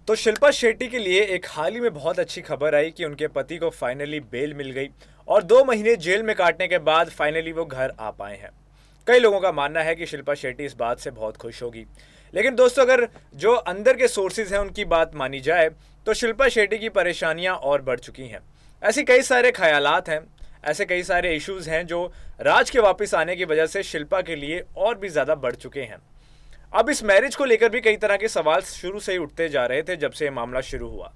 तो शिल्पा शेट्टी के लिए एक हाल ही में बहुत अच्छी खबर आई कि उनके पति को फाइनली बेल मिल गई और 2 महीने जेल में काटने के बाद फाइनली वो घर आ पाए हैं। कई लोगों का मानना है कि शिल्पा शेट्टी इस बात से बहुत खुश होगी। लेकिन दोस्तों, अगर जो अंदर के सोर्सेज हैं उनकी बात मानी जाए तो शिल्पा शेट्टी की परेशानियां और बढ़ चुकी हैं। ऐसी कई सारे ख्यालात हैं, ऐसे कई सारे इश्यूज हैं जो राज के वापस आने की वजह से शिल्पा के लिए और भी ज़्यादा बढ़ चुके हैं। अब इस मैरिज को लेकर भी कई तरह के सवाल शुरू से ही उठते जा रहे थे। जब से ये मामला शुरू हुआ,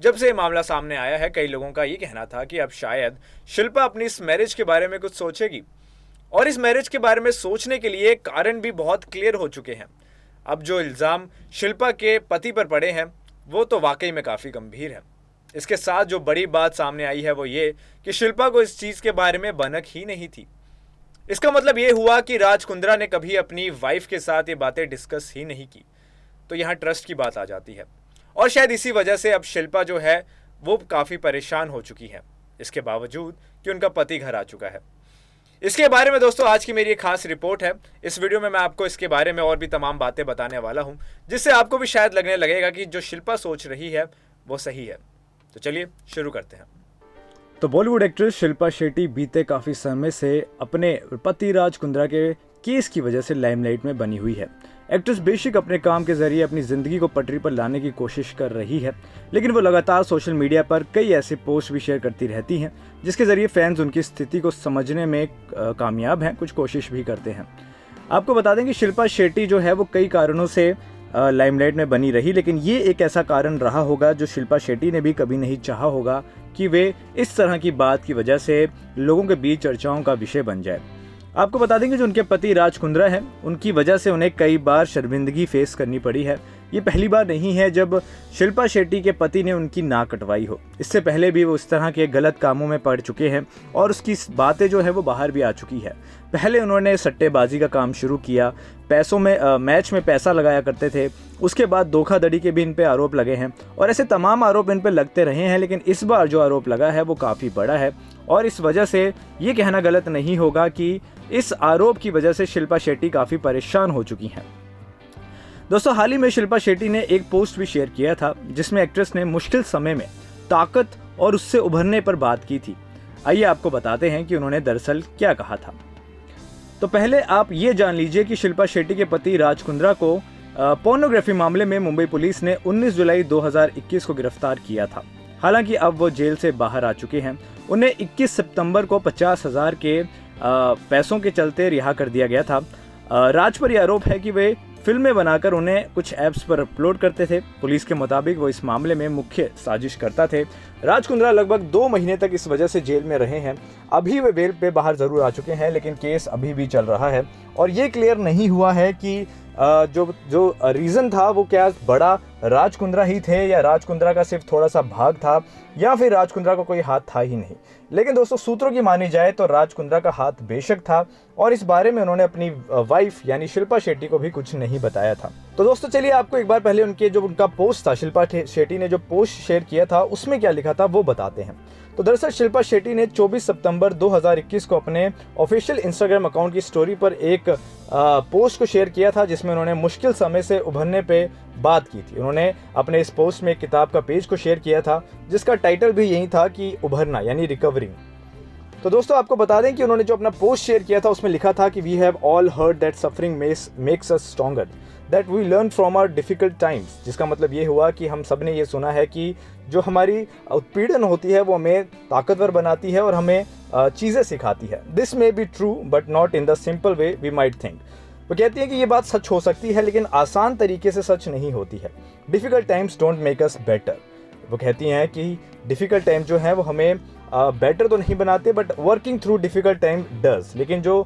जब से ये मामला सामने आया है, कई लोगों का ये कहना था कि अब शायद शिल्पा अपनी इस मैरिज के बारे में कुछ सोचेगी। और इस मैरिज के बारे में सोचने के लिए कारण भी बहुत क्लियर हो चुके हैं। अब जो इल्ज़ाम शिल्पा के पति पर पड़े हैं वो तो वाकई में काफ़ी गंभीर है। इसके साथ जो बड़ी बात सामने आई है वो ये कि शिल्पा को इस चीज़ के बारे में भनक ही नहीं थी। इसका मतलब ये हुआ कि राज कुंद्रा ने कभी अपनी वाइफ के साथ ये बातें डिस्कस ही नहीं की। तो यहाँ ट्रस्ट की बात आ जाती है और शायद इसी वजह से अब शिल्पा जो है वो काफ़ी परेशान हो चुकी है, इसके बावजूद कि उनका पति घर आ चुका है। इसके बारे में दोस्तों आज की मेरी एक खास रिपोर्ट है। इस वीडियो में मैं आपको इसके बारे में और भी तमाम बातें बताने वाला हूँ, जिससे आपको भी शायद लगने लगेगा कि जो शिल्पा सोच रही है वो सही है। तो चलिए शुरू करते हैं। तो बॉलीवुड एक्ट्रेस शिल्पा शेट्टी बीते काफ़ी समय से अपने पति राज कुंद्रा के केस की वजह से लाइमलाइट में बनी हुई है। एक्ट्रेस बेशक अपने काम के जरिए अपनी ज़िंदगी को पटरी पर लाने की कोशिश कर रही है, लेकिन वो लगातार सोशल मीडिया पर कई ऐसे पोस्ट भी शेयर करती रहती हैं जिसके ज़रिए फैंस उनकी स्थिति को समझने में कामयाब हैं, कुछ कोशिश भी करते हैं। आपको बता दें कि शिल्पा शेट्टी जो है वो कई कारणों से लाइमलाइट में बनी रही, लेकिन ये एक ऐसा कारण रहा होगा जो शिल्पा शेट्टी ने भी कभी नहीं चाहा होगा कि वे इस तरह की बात की वजह से लोगों के बीच चर्चाओं का विषय बन जाए। आपको बता देंगे जो उनके पति राज कुंद्रा हैं, उनकी वजह से उन्हें कई बार शर्मिंदगी फेस करनी पड़ी है। ये पहली बार नहीं है जब शिल्पा शेट्टी के पति ने उनकी नाक कटवाई हो। इससे पहले भी वो इस तरह के गलत कामों में पड़ चुके हैं और उसकी बातें जो है वो बाहर भी आ चुकी है। पहले उन्होंने सट्टेबाजी का काम शुरू किया, पैसों में मैच में पैसा लगाया करते थे। उसके बाद धोखाधड़ी के भी इन पे आरोप लगे हैं और ऐसे तमाम आरोप इन पे लगते रहे हैं, लेकिन इस बार जो आरोप लगा है वो काफ़ी बड़ा है और इस वजह से ये कहना गलत नहीं होगा कि इस आरोप की वजह से शिल्पा शेट्टी काफ़ी परेशान हो चुकी हैं। दोस्तों, हाल ही में शिल्पा शेट्टी ने एक पोस्ट भी शेयर किया था जिसमें एक्ट्रेस ने मुश्किल समय में ताकत और उससे उभरने पर बात की थी। आइए आपको बताते हैं कि उन्होंने दरअसल क्या कहा था। तो पहले आप ये जान लीजिए कि शिल्पा शेट्टी के पति राज कुंद्रा को पोर्नोग्राफी मामले में मुंबई पुलिस ने 19 जुलाई 2021 को गिरफ्तार किया था। हालांकि अब वो जेल से बाहर आ चुके हैं। उन्हें 21 सितंबर को 50,000 के पैसों के चलते रिहा कर दिया गया था। राज पर यह आरोप है कि वे फिल्में बनाकर उन्हें कुछ ऐप्स पर अपलोड करते थे। पुलिस के मुताबिक वो इस मामले में मुख्य साजिश करता थे। राज कुंद्रा लगभग 2 महीने तक इस वजह से जेल में रहे हैं। अभी वे बेल पे बाहर जरूर आ चुके हैं, लेकिन केस अभी भी चल रहा है और ये क्लियर नहीं हुआ है कि जो रीज़न था वो क्या बड़ा राज कुंद्रा ही थे या राज कुंद्रा का सिर्फ थोड़ा सा भाग था या फिर राज कुंद्रा का कोई हाथ था ही नहीं। लेकिन दोस्तों, सूत्रों की मानी जाए तो राज कुंद्रा का हाथ बेशक था और इस बारे में उन्होंने अपनी वाइफ यानी शिल्पा शेट्टी को भी कुछ नहीं बताया था। तो दोस्तों, चलिए आपको एक बार पहले उनका पोस्ट था, शिल्पा शेट्टी ने जो पोस्ट शेयर किया था उसमें क्या लिखा था वो बताते हैं। तो दरअसल शिल्पा शेट्टी ने 24 सितंबर 2021 को अपने ऑफिशियल इंस्टाग्राम अकाउंट की स्टोरी पर एक पोस्ट को शेयर किया था जिसमें उन्होंने मुश्किल समय से उभरने पे बात की थी। उन्होंने अपने इस पोस्ट में एक किताब का पेज को शेयर किया था जिसका टाइटल भी यही था कि उभरना यानी रिकवरिंग। तो दोस्तों, आपको बता दें कि उन्होंने जो अपना पोस्ट शेयर किया था उसमें लिखा था कि we have all heard that suffering makes us stronger, that we learn from our difficult times. जिसका मतलब ये हुआ कि हम सब ने ये सुना है कि जो हमारी उत्पीड़न होती है वो हमें ताकतवर बनाती है और हमें चीज़ें सिखाती है। This may be true but not in the simple way we might think. वो कहती है कि ये बात सच हो सकती है लेकिन आसान तरीके से सच नहीं होती है। Difficult times don't make us better. वो कहती हैं कि डिफ़िकल्ट टाइम जो है वो हमें बेटर तो नहीं बनाते but working through difficult time does. लेकिन जो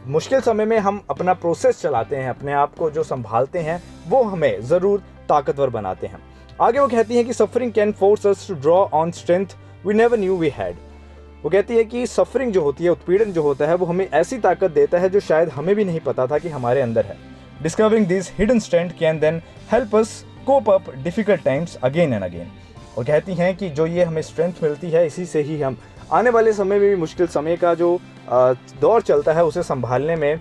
मुश्किल समय में हम अपना प्रोसेस चलाते हैं, अपने आप को जो संभालते हैं, वो हमें ज़रूर ताकतवर बनाते हैं। आगे वो कहती हैं कि suffering can force us to draw on strength we never knew we had. वो कहती है कि सफरिंग जो होती है, उत्पीड़न जो होता है, वो हमें ऐसी ताकत देता है जो शायद हमें भी नहीं पता था कि हमारे अंदर है। Discovering this hidden strength can then help us cope up difficult times again and again. और कहती हैं कि जो ये हमें स्ट्रेंथ मिलती है, इसी से ही हम आने वाले समय में भी मुश्किल समय का जो दौर चलता है उसे संभालने में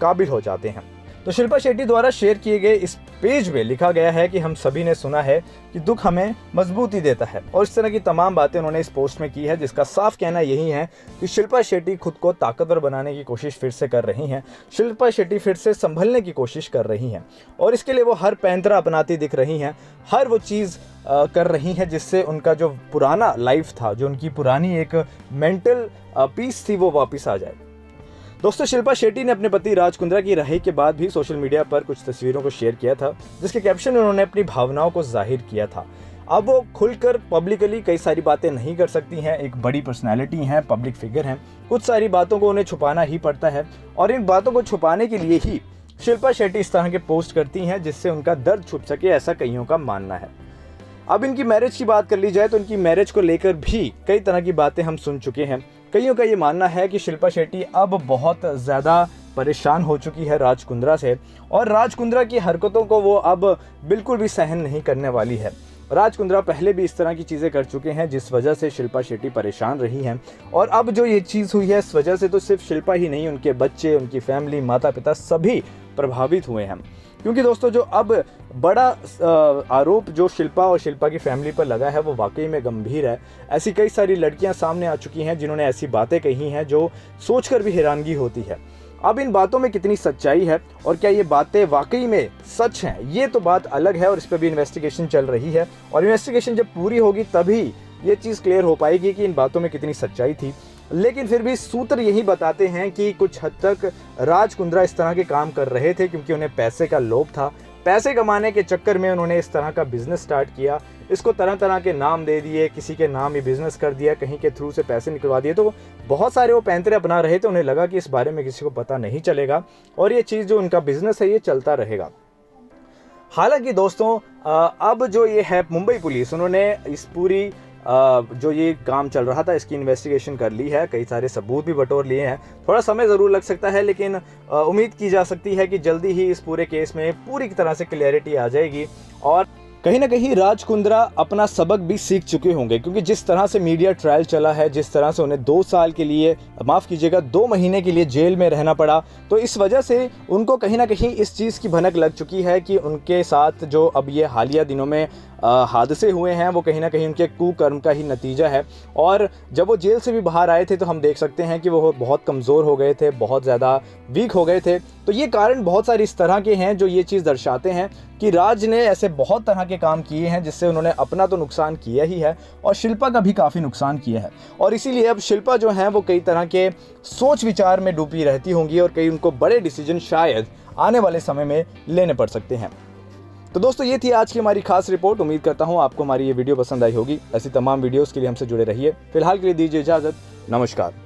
काबिल हो जाते हैं। तो शिल्पा शेट्टी द्वारा शेयर किए गए इस पेज में लिखा गया है कि हम सभी ने सुना है कि दुख हमें मजबूती देता है, और इस तरह की तमाम बातें उन्होंने इस पोस्ट में की है, जिसका साफ कहना यही है कि शिल्पा शेट्टी खुद को ताकतवर बनाने की कोशिश फिर से कर रही हैं। शिल्पा शेट्टी फिर से संभलने की कोशिश कर रही हैं और इसके लिए वो हर पैंतरा अपनाती दिख रही हैं, हर वो चीज़ कर रही हैं जिससे उनका जो पुराना लाइफ था, जो उनकी पुरानी एक मेंटल पीस थी, वो वापस आ जाए। दोस्तों, शिल्पा शेट्टी ने अपने पति राज कुंद्रा की रिहाई के बाद भी सोशल मीडिया पर कुछ तस्वीरों को शेयर किया था, जिसके कैप्शन में उन्होंने अपनी भावनाओं को जाहिर किया था। अब वो खुलकर पब्लिकली कई सारी बातें नहीं कर सकती हैं, एक बड़ी पर्सनैलिटी हैं, पब्लिक फिगर हैं, कुछ सारी बातों को उन्हें छुपाना ही पड़ता है और इन बातों को छुपाने के लिए ही शिल्पा शेट्टी इस तरह के पोस्ट करती हैं जिससे उनका दर्द छुप सके, ऐसा कईयों का मानना है। अब इनकी मैरिज की बात कर ली जाए तो इनकी मैरिज को लेकर भी कई तरह की बातें हम सुन चुके हैं। कईयों का ये मानना है कि शिल्पा शेट्टी अब बहुत ज़्यादा परेशान हो चुकी है राज कुंद्रा से, और राज कुंद्रा की हरकतों को वो अब बिल्कुल भी सहन नहीं करने वाली है। राज कुंद्रा पहले भी इस तरह की चीज़ें कर चुके हैं जिस वजह से शिल्पा शेट्टी परेशान रही हैं, और अब जो ये चीज़ हुई है इस वजह से तो सिर्फ शिल्पा ही नहीं, उनके बच्चे, उनकी फैमिली, माता पिता सभी प्रभावित हुए हैं। क्योंकि दोस्तों, जो अब बड़ा आरोप जो शिल्पा और शिल्पा की फैमिली पर लगा है वो वाकई में गंभीर है। ऐसी कई सारी लड़कियां सामने आ चुकी हैं जिन्होंने ऐसी बातें कही हैं जो सोचकर भी हैरानगी होती है। अब इन बातों में कितनी सच्चाई है और क्या ये बातें वाकई में सच हैं, ये तो बात अलग है और इस पर भी इन्वेस्टिगेशन चल रही है, और इन्वेस्टिगेशन जब पूरी होगी तभी ये चीज़ क्लियर हो पाएगी कि इन बातों में कितनी सच्चाई थी। लेकिन फिर भी सूत्र यही बताते हैं कि कुछ हद तक राज कुंद्रा इस तरह के काम कर रहे थे क्योंकि उन्हें पैसे का लोभ था। पैसे कमाने के चक्कर में उन्होंने इस तरह का बिजनेस स्टार्ट किया, इसको तरह तरह के नाम दे दिए, किसी के नाम ही बिजनेस कर दिया, कहीं के थ्रू से पैसे निकलवा दिए। तो बहुत सारे वो पैंतरे अपना रहे थे, उन्हें लगा कि इस बारे में किसी को पता नहीं चलेगा और ये चीज़ जो उनका बिजनेस है ये चलता रहेगा। हालांकि दोस्तों, अब जो ये है मुंबई पुलिस, उन्होंने इस पूरी जो ये काम चल रहा था इसकी इन्वेस्टिगेशन कर ली है, कई सारे सबूत भी बटोर लिए हैं। थोड़ा समय ज़रूर लग सकता है लेकिन उम्मीद की जा सकती है कि जल्दी ही इस पूरे केस में पूरी तरह से क्लैरिटी आ जाएगी और कहीं ना कहीं राज कुंद्रा अपना सबक भी सीख चुके होंगे, क्योंकि जिस तरह से मीडिया ट्रायल चला है, जिस तरह से उन्हें 2 साल के लिए, माफ़ कीजिएगा 2 महीने के लिए जेल में रहना पड़ा, तो इस वजह से उनको कहीं ना कहीं इस चीज़ की भनक लग चुकी है कि उनके साथ जो अब ये हालिया दिनों में हादसे हुए हैं वो कहीं ना कहीं उनके कुकर्म का ही नतीजा है। और जब वो जेल से भी बाहर आए थे तो हम देख सकते हैं कि वो बहुत कमज़ोर हो गए थे, बहुत ज़्यादा वीक हो गए थे। तो ये कारण बहुत सारे इस तरह के हैं जो ये चीज़ दर्शाते हैं कि राज ने ऐसे बहुत तरह के काम किए हैं जिससे उन्होंने अपना तो नुकसान किया ही है और शिल्पा का भी काफ़ी नुकसान किया है। और इसीलिए अब शिल्पा जो है वो कई तरह के सोच विचार में डूबी रहती होंगी और कई उनको बड़े डिसीजन शायद आने वाले समय में लेने पड़ सकते हैं। तो दोस्तों, ये थी आज की हमारी खास रिपोर्ट। उम्मीद करता हूँ आपको हमारी ये वीडियो पसंद आई होगी। ऐसी तमाम वीडियोस के लिए हमसे जुड़े रहिए। फिलहाल के लिए दीजिए इजाज़त। नमस्कार।